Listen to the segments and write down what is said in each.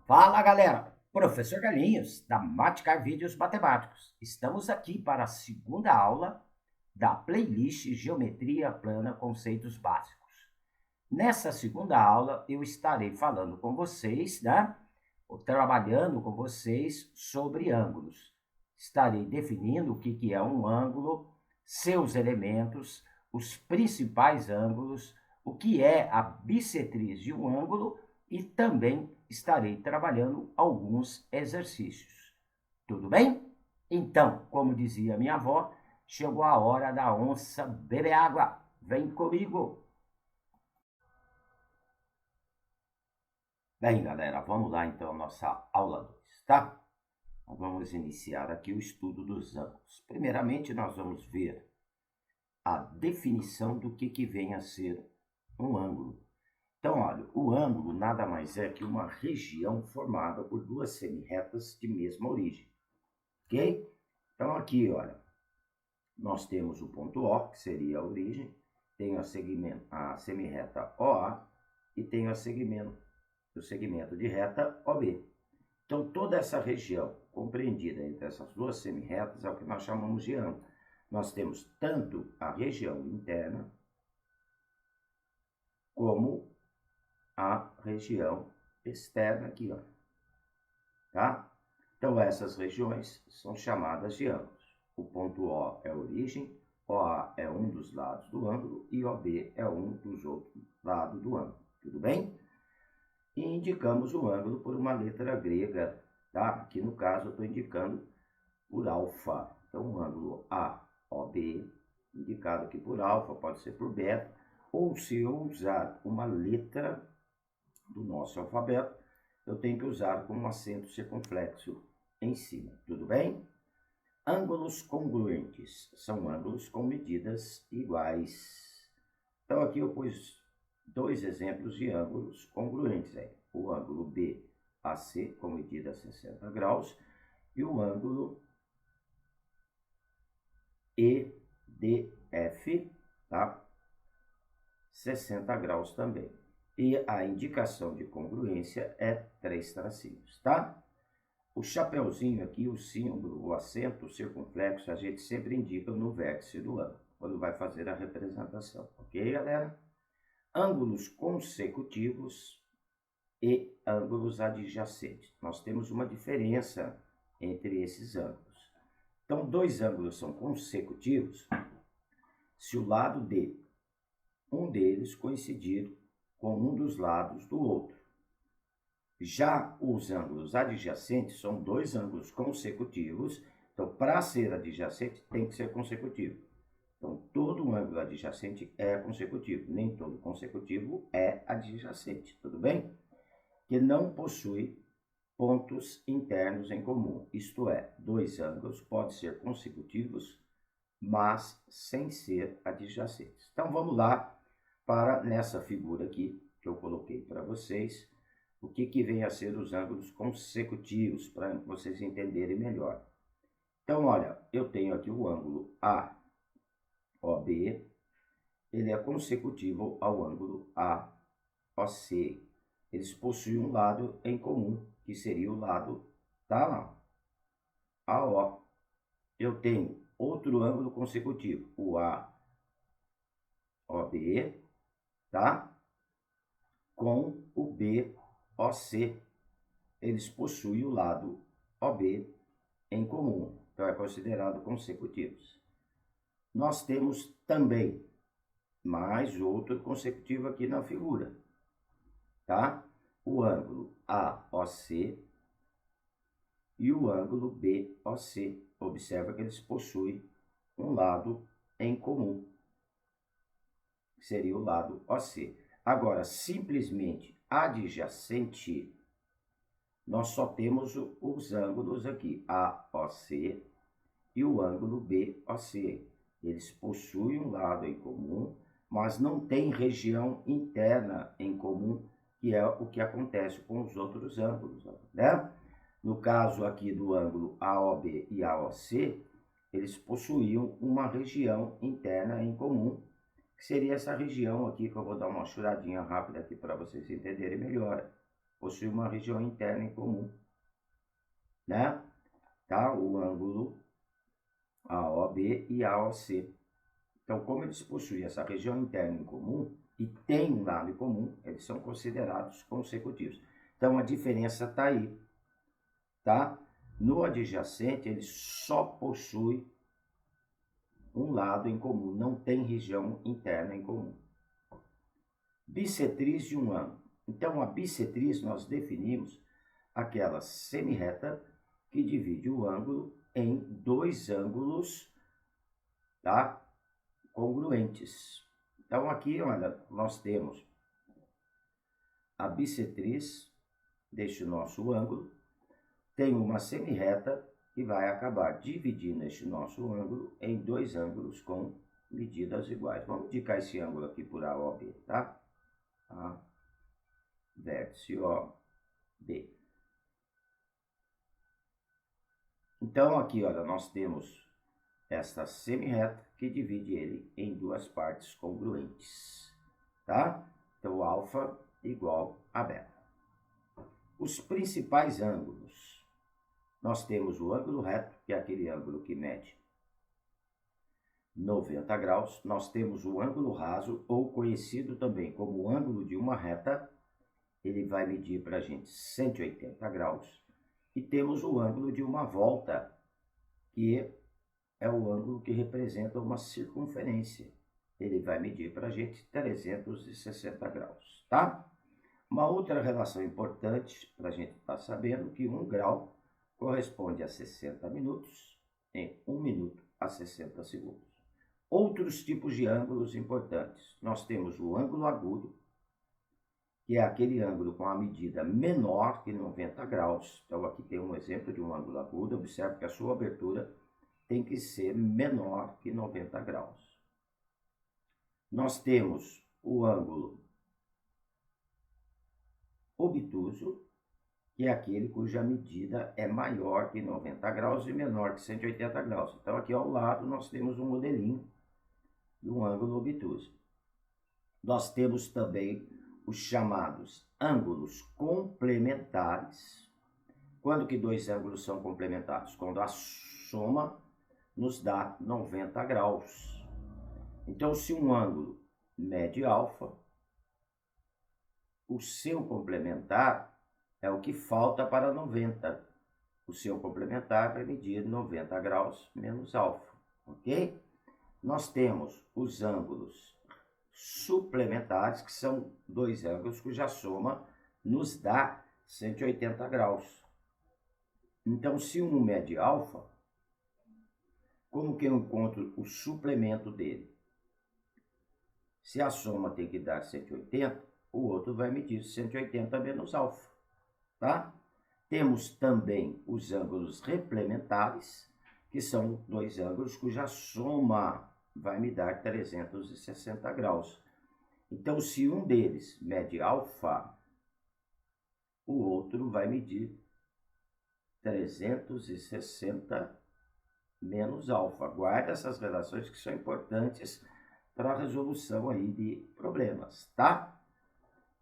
Fala galera, professor Galinhos da Maticar Vídeos Matemáticos. Estamos aqui para a segunda aula da playlist Geometria Plana Conceitos Básicos. Nessa segunda aula eu estarei falando com vocês, ou trabalhando com vocês sobre ângulos. Estarei definindo o que é um ângulo, seus elementos, os principais ângulos, o que é a bissetriz de um ângulo e também estarei trabalhando alguns exercícios. Tudo bem? Então, como dizia minha avó, chegou a hora da onça beber água. Vem comigo! Bem, galera, vamos lá então a nossa aula 2, tá? Vamos iniciar aqui o estudo dos ângulos. Primeiramente, nós vamos ver a definição do que vem a ser um ângulo. Então, olha, o ângulo nada mais é que uma região formada por duas semirretas de mesma origem, ok? Então, aqui, olha, nós temos o ponto O, que seria a origem, tem a semirreta OA e tem o segmento de reta OB. Então, toda essa região compreendida entre essas duas semirretas é o que nós chamamos de ângulo. Nós temos tanto a região interna como a região externa aqui, ó, tá? Então, essas regiões são chamadas de ângulos. O ponto O é a origem, OA é um dos lados do ângulo e OB é um dos outros lados do ângulo, tudo bem? E indicamos o ângulo por uma letra grega, tá? Aqui no caso eu estou indicando por alfa. Então, o ângulo AOB, indicado aqui por alfa, pode ser por beta, ou se eu usar uma letra do nosso alfabeto, eu tenho que usar com um acento circunflexo em cima, tudo bem? Ângulos congruentes são ângulos com medidas iguais. Então, aqui eu pus dois exemplos de ângulos congruentes. O ângulo BAC, com medida 60 graus, e o ângulo EDF, tá? 60 graus também. E a indicação de congruência é 3 tracinhos, tá? O chapeuzinho aqui, o símbolo, o acento circunflexo, a gente sempre indica no vértice do ângulo, quando vai fazer a representação. Ok, galera? Ângulos consecutivos e ângulos adjacentes. Nós temos uma diferença entre esses ângulos. Então, dois ângulos são consecutivos se o lado de um deles coincidir com um dos lados do outro. Já os ângulos adjacentes são dois ângulos consecutivos, então para ser adjacente tem que ser consecutivo. Então todo ângulo adjacente é consecutivo, nem todo consecutivo é adjacente, tudo bem? Que não possui pontos internos em comum, isto é, dois ângulos podem ser consecutivos, mas sem ser adjacentes. Então vamos lá para nessa figura aqui que eu coloquei para vocês, o que vem a ser os ângulos consecutivos, para vocês entenderem melhor. Então, olha, eu tenho aqui o ângulo AOB, ele é consecutivo ao ângulo AOC. Eles possuem um lado em comum, que seria o lado, tá lá, AO. Eu tenho outro ângulo consecutivo, o AOB, tá? Com o BOC, eles possuem o lado OB em comum, então é considerado consecutivos. Nós temos também mais outro consecutivo aqui na figura, tá? O ângulo AOC e o ângulo BOC. Observa que eles possuem um lado em comum, que seria o lado OC. Agora, simplesmente adjacente, nós só temos os ângulos aqui, AOC e o ângulo BOC. Eles possuem um lado em comum, mas não tem região interna em comum, que é o que acontece com os outros ângulos, né? No caso aqui do ângulo AOB e AOC, eles possuíam uma região interna em comum, que seria essa região aqui, que eu vou dar uma choradinha rápida aqui para vocês entenderem melhor. possui uma região interna em comum, né? Tá? O ângulo AOB e AOC. Então, como eles possuem essa região interna em comum e têm um lado em comum, eles são considerados consecutivos. Então, a diferença está aí, tá? No adjacente, ele só possui um lado em comum, não tem região interna em comum. Bissetriz de um ângulo. Então, a bissetriz nós definimos aquela semirreta que divide o ângulo em dois ângulos, tá? Congruentes. Então, aqui, olha, nós temos a bissetriz deste nosso ângulo, tem uma semirreta que vai acabar dividindo este nosso ângulo em dois ângulos com medidas iguais. Vamos indicar esse ângulo aqui por AOB, tá? A, vértice OB. Então, aqui, olha, nós temos esta semirreta que divide ele em duas partes congruentes, tá? Então, alfa igual a beta. Os principais ângulos. Nós temos o ângulo reto, que é aquele ângulo que mede 90 graus. Nós temos o ângulo raso, ou conhecido também como o ângulo de uma reta. Ele vai medir para a gente 180 graus. E temos o ângulo de uma volta, que é o ângulo que representa uma circunferência. Ele vai medir para a gente 360 graus, tá? Uma outra relação importante para a gente estar sabendo que 1 grau corresponde a 60 minutos, em 1 minuto a 60 segundos. Outros tipos de ângulos importantes. Nós temos o ângulo agudo, que é aquele ângulo com a medida menor que 90 graus. Então, aqui tem um exemplo de um ângulo agudo. Observe que a sua abertura tem que ser menor que 90 graus. Nós temos o ângulo obtuso, que é aquele cuja medida é maior que 90 graus e menor que 180 graus. Então, aqui ao lado, nós temos um modelinho de um ângulo obtuso. Nós temos também os chamados ângulos complementares. Quando que dois ângulos são complementares? Quando a soma nos dá 90 graus. Então, se um ângulo mede alfa, o seu complementar é o que falta para 90. O seu complementar vai medir 90 graus menos alfa, ok? Nós temos os ângulos suplementares, que são dois ângulos cuja soma nos dá 180 graus. Então, se um mede alfa, como que eu encontro o suplemento dele? Se a soma tem que dar 180, o outro vai medir 180 menos alfa, tá? Temos também os ângulos replementares, que são dois ângulos cuja soma vai me dar 360 graus. Então, se um deles mede alfa, o outro vai medir 360 menos alfa. Guarda essas relações que são importantes para a resolução aí de problemas, tá?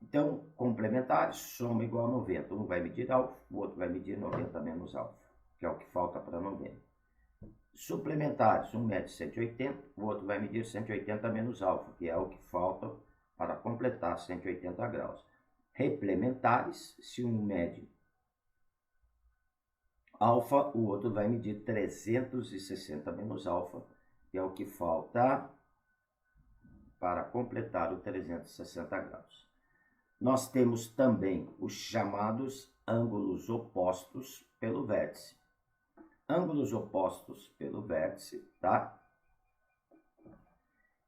Então, complementares, soma igual a 90. Um vai medir alfa, o outro vai medir 90 menos alfa, que é o que falta para 90. Suplementares, um mede 180, o outro vai medir 180 menos alfa, que é o que falta para completar 180 graus. Replementares, se um mede alfa, o outro vai medir 360 menos alfa, que é o que falta para completar o 360 graus. Nós temos também os chamados ângulos opostos pelo vértice. Ângulos opostos pelo vértice, tá?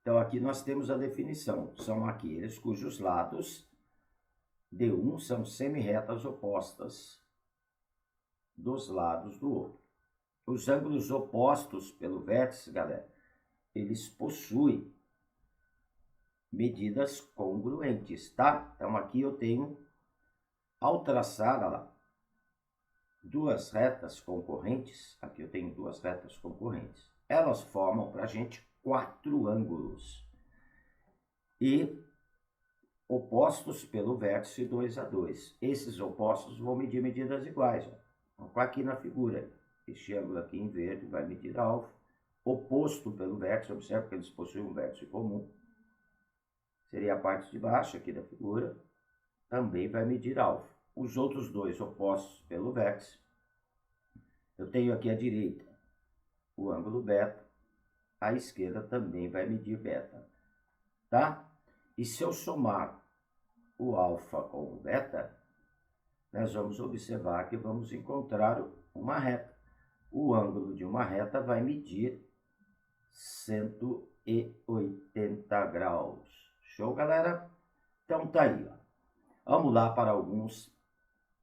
Então, aqui nós temos a definição. São aqueles cujos lados de um são semirretas opostas dos lados do outro. Os ângulos opostos pelo vértice, galera, eles possuem medidas congruentes, tá? Então, aqui eu tenho, ao traçar, olha lá, duas retas concorrentes, aqui eu tenho duas retas concorrentes, elas formam para a gente 4 ângulos. E opostos pelo vértice 2 a 2. Esses opostos vão medir medidas iguais. Ó. Então, aqui na figura, este ângulo aqui em verde vai medir alfa, oposto pelo vértice, observe que eles possuem um vértice comum. Seria a parte de baixo aqui da figura, também vai medir alfa. Os outros dois opostos pelo vértice, eu tenho aqui à direita o ângulo beta, à esquerda também vai medir beta, tá? E se eu somar o alfa com o beta, nós vamos observar que vamos encontrar uma reta. O ângulo de uma reta vai medir 180 graus. Show, galera? Então tá aí, ó. Vamos lá para alguns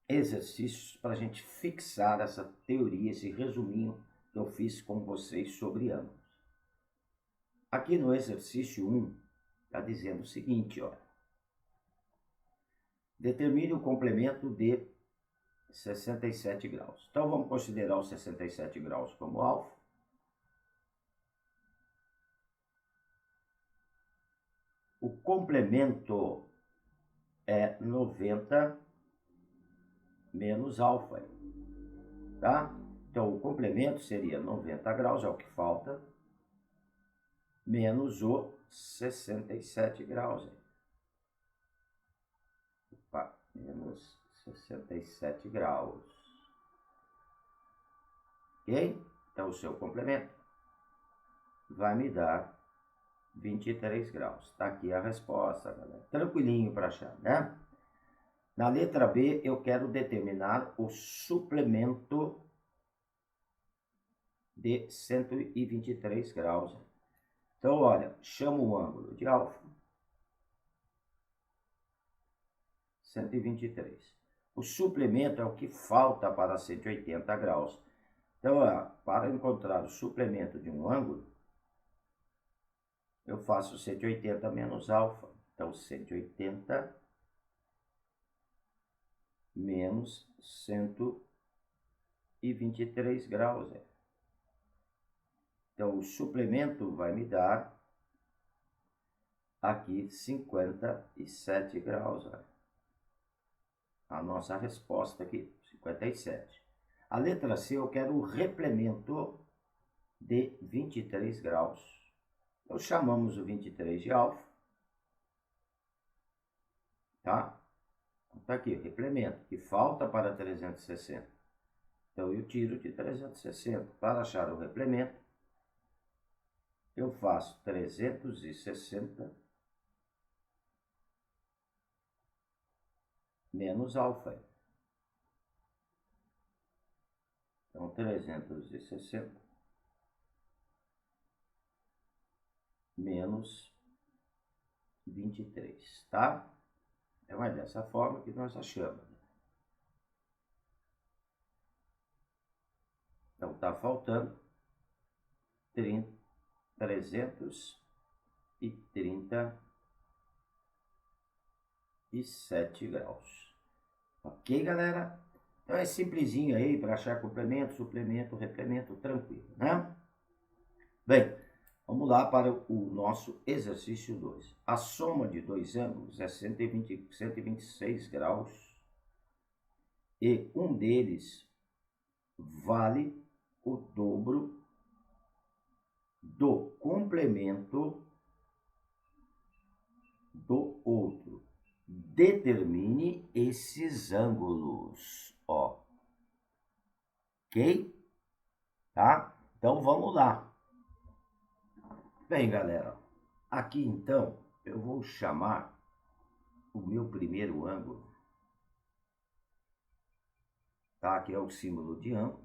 exercícios para a gente fixar essa teoria, esse resuminho que eu fiz com vocês sobre ângulos. Aqui no exercício 1, está dizendo o seguinte, ó. Determine o complemento de 67 graus. Então, vamos considerar os 67 graus como alfa. O complemento é 90 menos alfa, tá? Então, o complemento seria 90 graus, é o que falta, menos o 67 graus. Opa, menos 67 graus. Ok? Então, o seu complemento vai me dar 23 graus. Tá aqui a resposta, galera. Tranquilinho para achar, né? Na letra B, eu quero determinar o suplemento de 123 graus. Então, olha, chamo o ângulo de alfa, 123. O suplemento é o que falta para 180 graus. Então, ó, para encontrar o suplemento de um ângulo, eu faço 180 menos alfa. Então, 180 menos 123 graus. Então, o suplemento vai me dar aqui 57 graus. Ó. A nossa resposta aqui, 57. A letra C, eu quero o replemento de 23 graus. Então, chamamos o 23 de alfa. Tá? Está aqui, replemento, que falta para 360. Então, eu tiro de 360. Para achar o replemento, eu faço 360 menos alfa. Então, 360 menos 23, tá? Então, é dessa forma que nós achamos. Então, está faltando 337 graus. Ok, galera? Então, é simplesinho aí para achar complemento, suplemento, replemento, tranquilo, né? Bem, vamos lá para o nosso exercício 2. A soma de dois ângulos é 126 graus e um deles vale o dobro do complemento do outro. Determine esses ângulos, ó. Ok? Tá? Então, vamos lá. Bem, galera, aqui então eu vou chamar o meu primeiro ângulo, tá? Que é o símbolo de ângulo.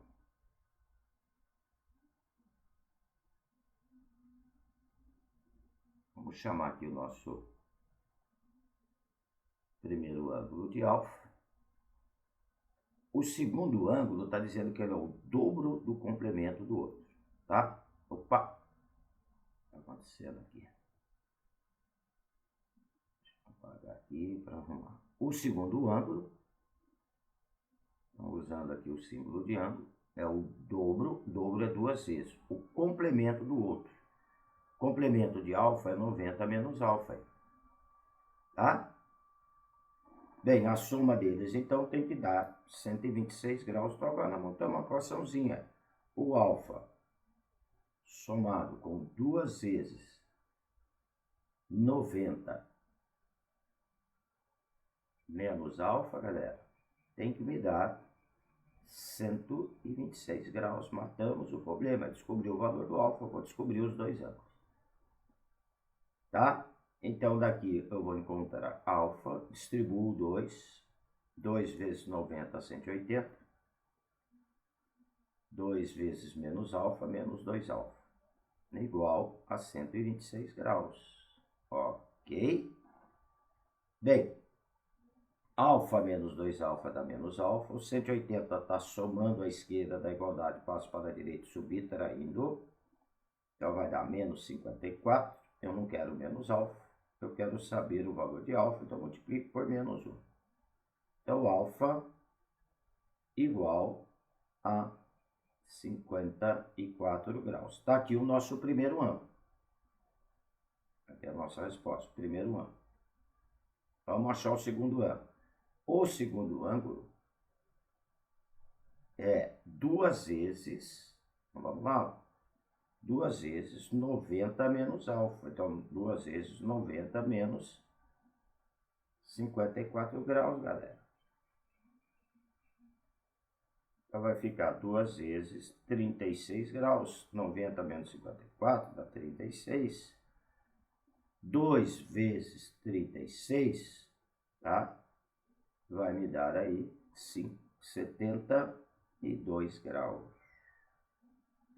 Vamos chamar aqui o nosso primeiro ângulo de alfa. O segundo ângulo está dizendo que ele é o dobro do complemento do outro, tá? Opa! Acontecendo aqui. Deixa eu apagar aqui para arrumar. O segundo ângulo, usando aqui o símbolo de ângulo, é o dobro é 2 vezes, o complemento do outro. Complemento de alfa é 90 menos alfa, tá? Bem, a soma deles, então, tem que dar 126 graus. Então, agora nós montamos uma equaçãozinha. O alfa somado com 2 vezes 90 menos alfa, galera, tem que me dar 126 graus. Matamos o problema. Descobri o valor do alfa, vou descobrir os dois ângulos. Tá? Então, daqui eu vou encontrar alfa, distribuo 2. 2 vezes 90, 180. 2 vezes menos alfa, menos 2 alfa. Igual a 126 graus. Ok? Bem, alfa menos 2 alfa dá menos alfa. O 180 está somando a esquerda da igualdade, passo para a direita, subtraindo. Então vai dar menos 54. Eu não quero menos alfa. Eu quero saber o valor de alfa, então multiplico por menos 1. Então, alfa igual a 54 graus. Está aqui o nosso primeiro ângulo. Aqui é a nossa resposta, primeiro ângulo. Vamos achar o segundo ângulo. O segundo ângulo é 2 vezes, vamos lá, 2 vezes 90 menos alfa. Então, 2 vezes 90 menos 54 graus, galera. Então, vai ficar 2 vezes 36 graus. 90 menos 54 dá 36. 2 vezes 36, tá? Vai me dar aí 72 graus.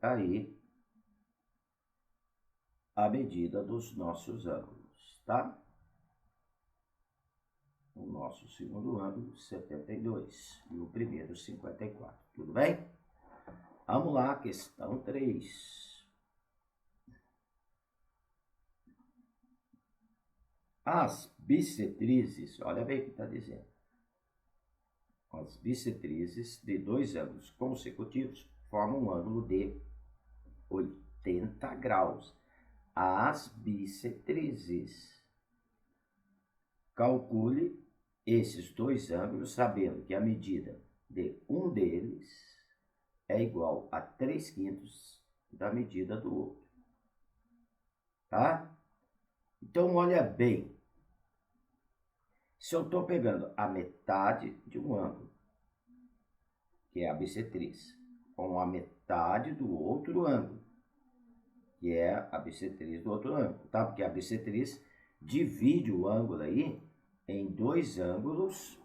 Aí, a medida dos nossos ângulos, tá? O nosso segundo ângulo, 72, e o primeiro, 54. Tudo bem? Vamos lá, questão 3. As bissetrizes, olha bem o que está dizendo. As bissetrizes de 2 ângulos consecutivos formam um ângulo de 80 graus. As bissetrizes. Calcule esses 2 ângulos sabendo que a medida de um deles é igual a 3/5 da medida do outro. Tá? Então, olha bem. Se eu estou pegando a metade de um ângulo, que é a bissetriz, com a metade do outro ângulo, que é a bissetriz do outro ângulo, tá? Porque a bissetriz divide o ângulo aí em 2 ângulos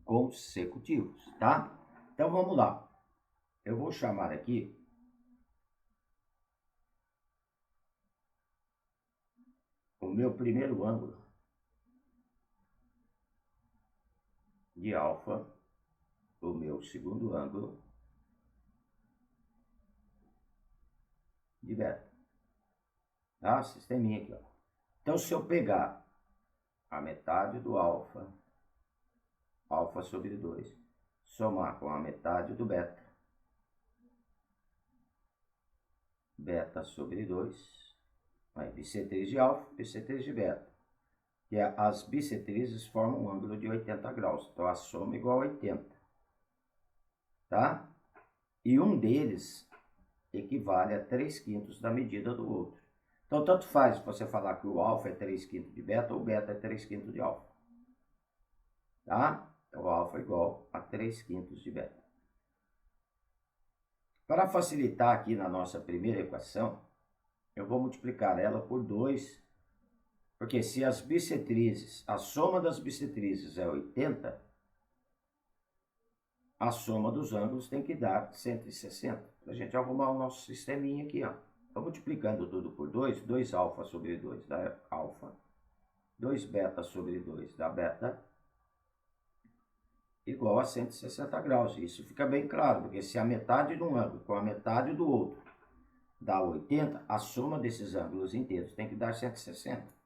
consecutivos, tá? Então, vamos lá. Eu vou chamar aqui o meu primeiro ângulo de alfa, o meu segundo ângulo de beta. Tá? Sisteminha aqui, ó. Então, se eu pegar a metade do alfa, alfa sobre 2, somar com a metade do beta, beta sobre 2, aí bissetriz de alfa, bissetriz de beta. E as bissetrizes formam um ângulo de 80 graus. Então, a soma é igual a 80. Tá? E um deles equivale a 3/5 da medida do outro. Então, tanto faz você falar que o alfa é 3/5 de beta ou beta é 3/5 de alfa. Tá? Então, o alfa é igual a 3/5 de beta. Para facilitar aqui na nossa primeira equação, eu vou multiplicar ela por 2, porque se as bissetrizes, a soma das bissetrizes é 80, a soma dos ângulos tem que dar 160. Para a gente arrumar o nosso sisteminha aqui, ó. Então, multiplicando tudo por 2, 2 alfa sobre 2 dá alfa, 2 beta sobre 2 dá beta, igual a 160 graus. Isso fica bem claro, porque se a metade de um ângulo com a metade do outro dá 80, a soma desses ângulos inteiros tem que dar 160.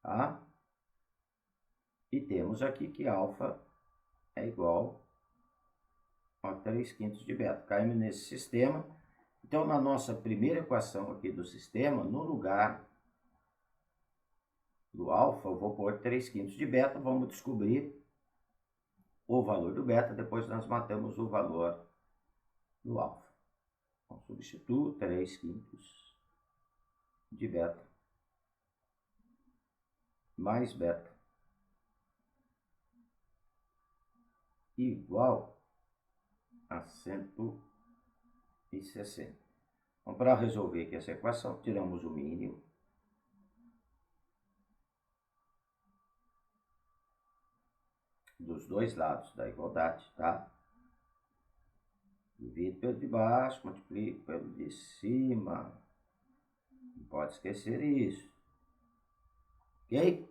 Tá? E temos aqui que alfa é igual a 3/5 de beta. Caímos nesse sistema. Então, na nossa primeira equação aqui do sistema, no lugar do alfa, eu vou pôr 3/5 de beta, vamos descobrir o valor do beta, depois nós matamos o valor do alfa. Então, substituo 3/5 de beta mais beta igual a 160. Então, para resolver aqui essa equação, tiramos o mínimo. Dos dois lados da igualdade, tá? Divido pelo de baixo, multiplico pelo de cima. Não pode esquecer isso. Ok?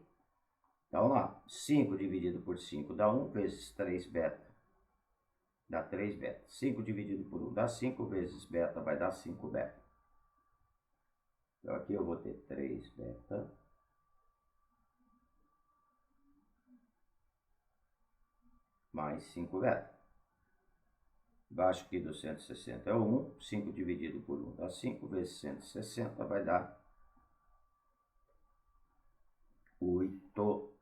Então, lá, 5 dividido por 5 dá 1 vezes 3 beta. Dá 3 beta. 5 dividido por 1 dá 5 vezes beta, vai dar 5 beta. Então, aqui eu vou ter 3 beta. Mais 5 beta. Embaixo aqui do 160 é 1. 5 dividido por 1 dá 5 vezes 160 vai dar 800.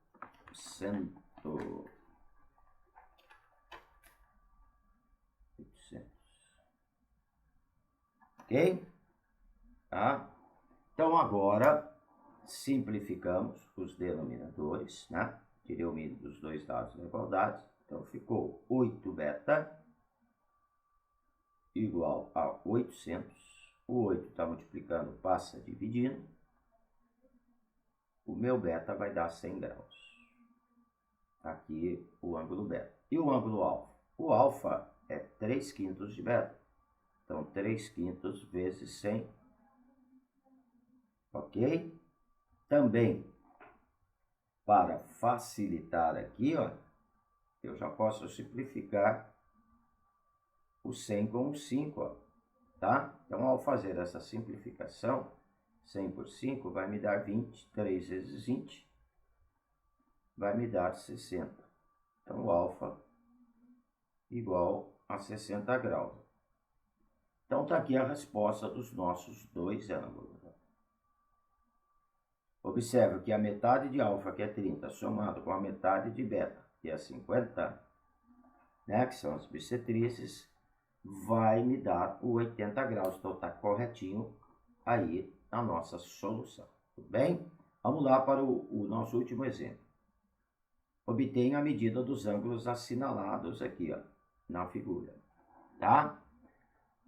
Ok? Tá? Então, agora, simplificamos os denominadores, né? Tirei o mínimo dos dois lados da igualdade. Então, ficou 8 beta igual a 800. O 8 está multiplicando, passa dividindo. O meu beta vai dar 100 graus. Aqui o ângulo beta. E o ângulo alfa? O alfa é 3/5 de beta. Então, 3/5 vezes 100. Ok? Também, para facilitar aqui, ó, eu já posso simplificar o 100 com o 5, ó, tá? Então, ao fazer essa simplificação, 100 por 5 vai me dar 20. 3 vezes 20 vai me dar 60. Então, o alfa igual a 60 graus. Então, está aqui a resposta dos nossos dois ângulos. Observe que a metade de alfa, que é 30, somado com a metade de beta, que é 50, né, que são as bissetrizes, vai me dar o 80 graus. Então, está corretinho aí a nossa solução. Tudo bem? Vamos lá para o nosso último exemplo. Obtenha a medida dos ângulos assinalados aqui, ó, na figura, tá?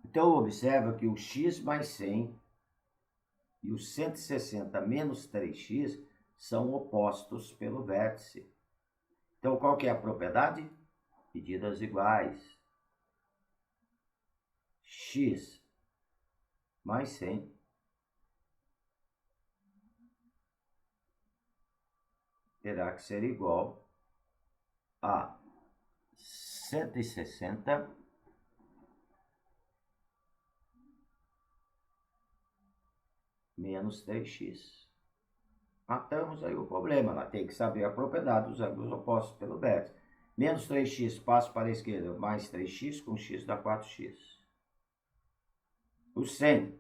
Então, observa que o x mais 100 e o 160 menos 3x são opostos pelo vértice. Então, qual que é a propriedade? Medidas iguais. X mais 100 terá que ser igual a 160 menos 3x. Matamos aí o problema. Ela tem que saber a propriedade dos ângulos opostos pelo vértice. Menos 3x passa para a esquerda, mais 3x com x dá 4x. O 100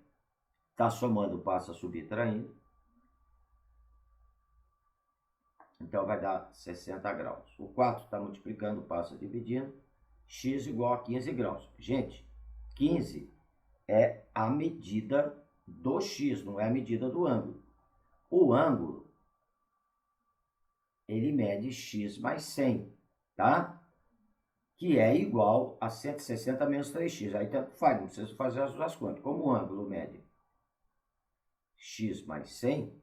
está somando, passa subtraindo. Então vai dar 60 graus. O 4 está multiplicando, passa dividindo. X igual a 15 graus. Gente, 15 é a medida do x, não é a medida do ângulo. O ângulo, ele mede x mais 100, tá? Que é igual a 160 menos 3x. Aí tanto faz, não precisa fazer as duas contas. Como o ângulo mede x mais 100,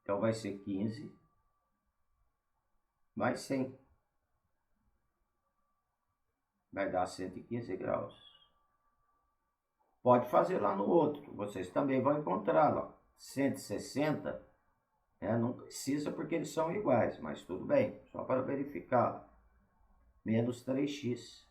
então vai ser 15 mais 100. Vai dar 115 graus. Pode fazer lá no outro, vocês também vão encontrar lá. 160, não precisa porque eles são iguais, mas tudo bem, só para verificar. Menos 3x.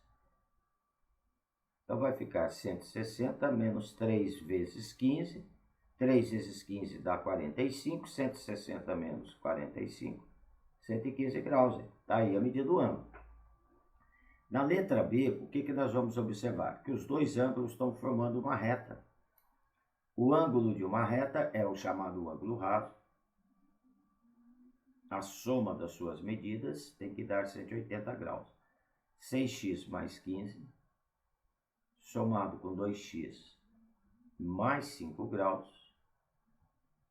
Então vai ficar 160 menos 3 vezes 15. 3 vezes 15 dá 45, 160 menos 45, 115 graus. Está aí a medida do ângulo. Na letra B, o que nós vamos observar? Que os dois ângulos estão formando uma reta. O ângulo de uma reta é o chamado ângulo raso. A soma das suas medidas tem que dar 180 graus. 6x mais 15, somado com 2x mais 5 graus,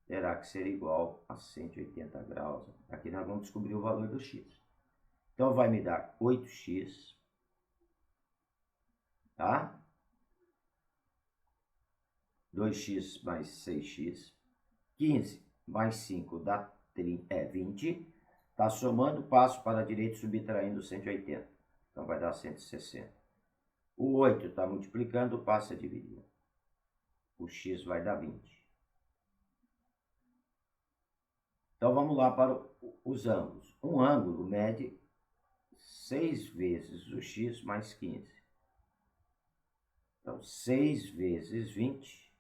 terá que ser igual a 180 graus. Aqui nós vamos descobrir o valor do x. Então, vai me dar 8x, tá? 2x mais 6x, 15 mais 5 dá 20. Tá somando, passo para a direita, subtraindo 180. Então, vai dar 160. O 8 está multiplicando, passa a dividir. O x vai dar 20. Então, vamos lá para os ângulos. Um ângulo mede 6 vezes o x mais 15. Então, 6 vezes 20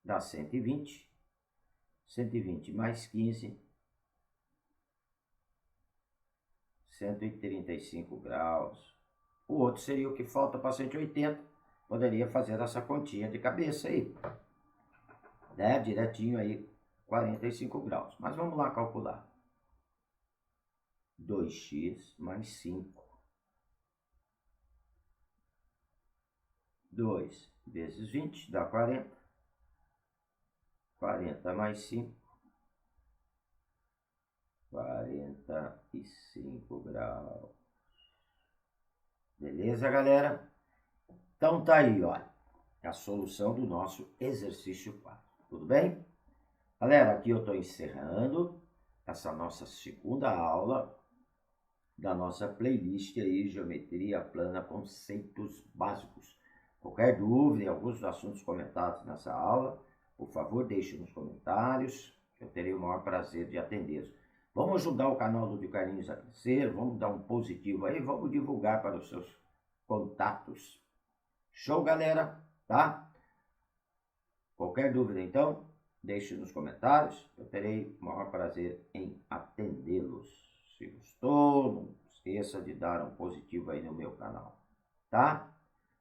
dá 120. 120 mais 15, 135 graus. O outro seria o que falta para 180. Poderia fazer essa continha de cabeça aí, né? Direitinho aí, 45 graus. Mas vamos lá calcular. 2x mais 5. 2 vezes 20 dá 40. 40 mais 5. 45 graus. Beleza, galera? Então tá aí, ó, a solução do nosso exercício 4. Tudo bem? Galera, aqui eu estou encerrando essa nossa segunda aula da nossa playlist aí, Geometria Plana, Conceitos Básicos. Qualquer dúvida em alguns dos assuntos comentados nessa aula, por favor, deixe nos comentários, que eu terei o maior prazer de atendê-los. Vamos ajudar o canal do Tio Carlinhos a crescer, vamos dar um positivo aí, vamos divulgar para os seus contatos. Show, galera, tá? Qualquer dúvida, então, deixe nos comentários, eu terei o maior prazer em atendê-los. Se gostou, não esqueça de dar um positivo aí no meu canal, tá?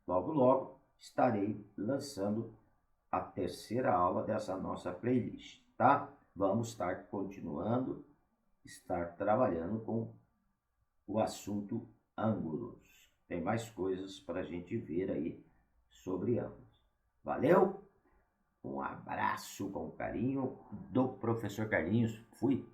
Logo, logo, estarei lançando a terceira aula dessa nossa playlist, tá? Vamos estar continuando, estar trabalhando com o assunto ângulos. Tem mais coisas para a gente ver aí sobre ângulos. Valeu? Um abraço com carinho do professor Carlinhos. Fui!